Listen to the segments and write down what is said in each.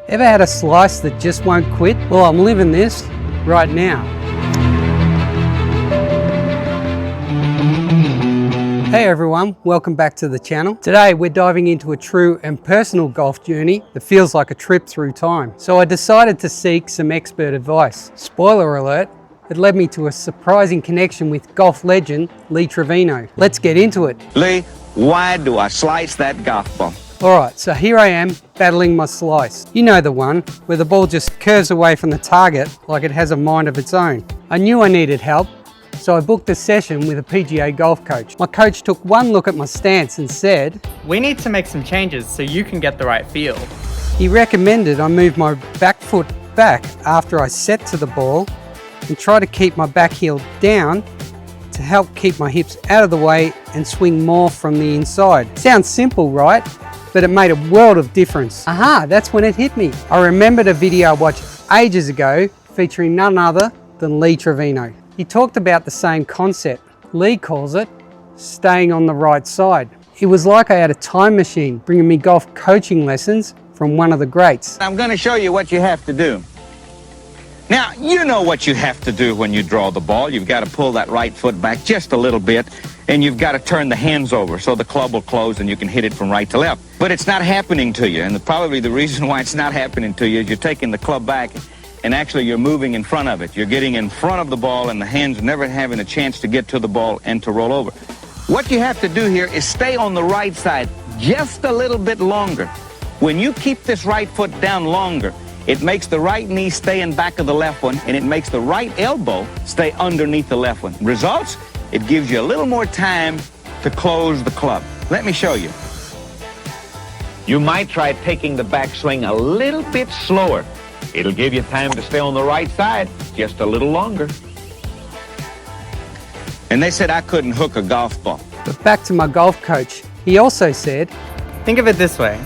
Ever had a slice that just won't quit? Well, I'm living this right now. Hey everyone, welcome back to the channel. Today we're diving into a true and personal golf journey that feels like a trip through time. So I decided to seek some expert advice. Spoiler alert, it led me to a surprising connection with golf legend Lee Trevino. Let's get into it. Lee, why do I slice that golf ball? Alright, so here I am battling my slice. You know the one where the ball just curves away from the target like it has a mind of its own. I knew I needed help, so I booked a session with a PGA Golf coach. My coach took one look at my stance and said, "We need to make some changes so you can get the right feel." He recommended I move my back foot back after I set to the ball and try to keep my back heel down to help keep my hips out of the way and swing more from the inside. Sounds simple, right? But it made a world of difference. Aha, that's when it hit me. I remembered a video I watched ages ago featuring none other than Lee Trevino. He talked about the same concept. Lee calls it staying on the right side. It was like I had a time machine bringing me golf coaching lessons from one of the greats. I'm going to show you what you have to do. Now, you know what you have to do when you draw the ball. You've got to pull that right foot back just a little bit, and you've got to turn the hands over so the club will close and you can hit it from right to left. But it's not happening to you, and probably the reason why it's not happening to you is you're taking the club back and actually you're moving in front of it. You're getting in front of the ball and the hands never having a chance to get to the ball and to roll over. What you have to do here is stay on the right side just a little bit longer. When you keep this right foot down longer, it makes the right knee stay in back of the left one, and it makes the right elbow stay underneath the left one. Results? It gives you a little more time to close the club. Let me show you. You might try taking the backswing a little bit slower. It'll give you time to stay on the right side just a little longer. And they said I couldn't hook a golf ball. But back to my golf coach, he also said, Think of it this way.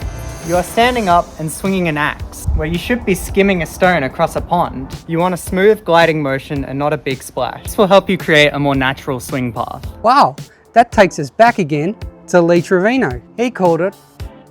You are standing up and swinging an axe, where you should be skimming a stone across a pond. You want a smooth gliding motion and not a big splash. This will help you create a more natural swing path. wow, that takes us back again to Lee Trevino. He called it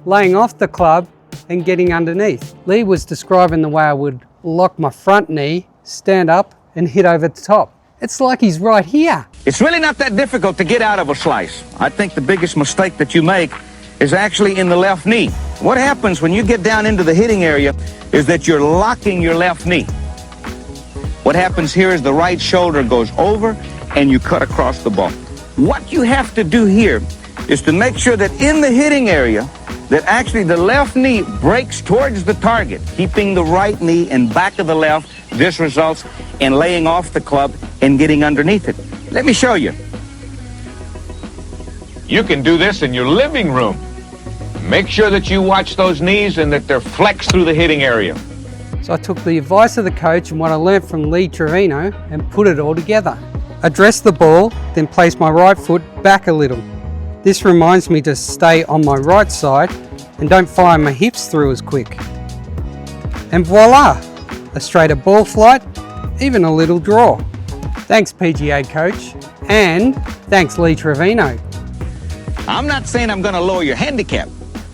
laying off the club and getting underneath. Lee was describing the way I would lock my front knee, stand up and hit over the top. It's like he's right here. It's really not that difficult to get out of a slice. I think the biggest mistake that you make is actually in the left knee. What happens when you get down into the hitting area is that you're locking your left knee. What happens here is the right shoulder goes over and you cut across the ball. What you have to do here is to make sure that in the hitting area that actually the left knee breaks towards the target, keeping the right knee in back of the left. This results in laying off the club and getting underneath it. Let me show you. You can do this in your living room. Make sure that you watch those knees and that they're flexed through the hitting area. So I took the advice of the coach and what I learned from Lee Trevino and put it all together. Address the ball, then place my right foot back a little. This reminds me to stay on my right side and don't fire my hips through as quick. And voila, a straighter ball flight, even a little draw. Thanks PGA coach, and thanks Lee Trevino. I'm not saying I'm going to lower your handicap,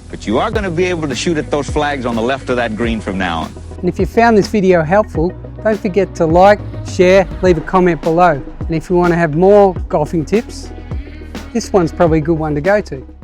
but you are going to be able to shoot at those flags on the left of that green from now on. And if you found this video helpful, don't forget to like, share, leave a comment below. And if you want to have more golfing tips, this one's probably a good one to go to.